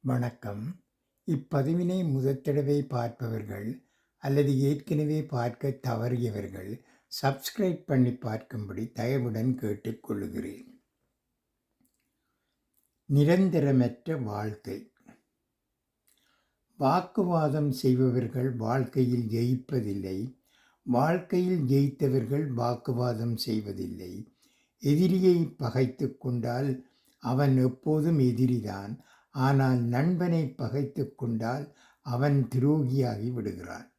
வணக்கம். இப்பதிவினை முதற்தடவை பார்ப்பவர்கள் அல்லது ஏற்கனவே பார்க்க தவறியவர்கள் சப்ஸ்கிரைப் பண்ணி பார்க்கும்படி தயவுடன் கேட்டுக்கொள்கிறேன். நிரந்தரமற்ற வாழ்க்கை. வாக்குவாதம் செய்பவர்கள் வாழ்க்கையில் ஜெயிப்பதில்லை. வாழ்க்கையில் ஜெயித்தவர்கள் வாக்குவாதம் செய்வதில்லை. எதிரியை பகைத்து கொண்டால் அவன் எப்போதும் எதிரிதான். ஆனால் நண்பனை பகைத்து கொண்டால் அவன் துரோகியாகி விடுகிறான்.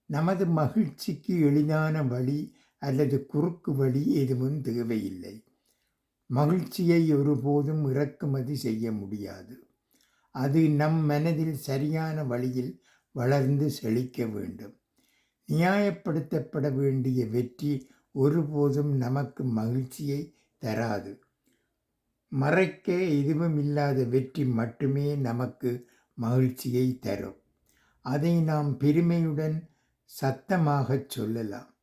நமது மகிழ்ச்சிக்கு எளிதான வழி அல்லது குறுக்கு வழி எதுவும் தேவையில்லை. மகிழ்ச்சியை ஒருபோதும் இறக்குமதி செய்ய முடியாது. அது நம் மனதில் சரியான வழியில் வளர்ந்து செழிக்க வேண்டும். நியாயப்படுத்தப்பட வேண்டிய வெற்றி ஒருபோதும் நமக்கு மகிழ்ச்சியை தராது. மறைக்க எதுவும் இல்லாத வெற்றி மட்டுமே நமக்கு மகிழ்ச்சியை தரும். அதை நாம் பெருமையுடன் சத்தமாகச் சொல்லலாம்.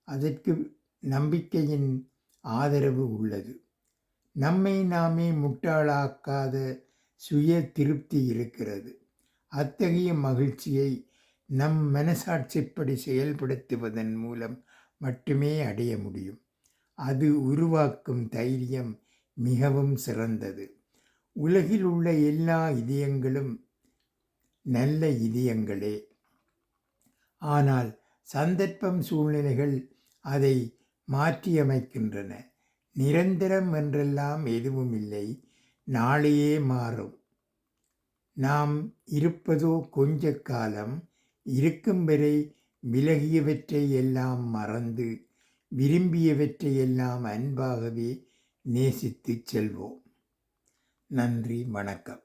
அதற்கு நம்பிக்கையின் ஆதரவு உள்ளது. நம்மை நாமே முட்டாளாக்காத சுய திருப்தி இருக்கிறது. அத்தகைய மகிழ்ச்சியை நம் மனசாட்சிப்படி செயல்படுத்துவதன் மூலம் மட்டுமே அடைய முடியும். அது உருவாக்கும் தைரியம் மிகவும் சிறந்தது. உலகில் உள்ள எல்லா இதயங்களும் நல்ல இதயங்களே. ஆனால் சந்தர்ப்பம், சூழ்நிலைகள் அதை மாற்றியமைக்கின்றன. நிரந்தரம் என்றெல்லாம் எதுவும் இல்லை. நாளையே மாறும். நாம் இருப்பதோ கொஞ்ச காலம். இருக்கும் வரை விலகியவற்றை எல்லாம் மறந்து விரும்பியவற்றை எல்லாம் அன்பாகவே நேசித்து செல்வோம். நன்றி, வணக்கம்.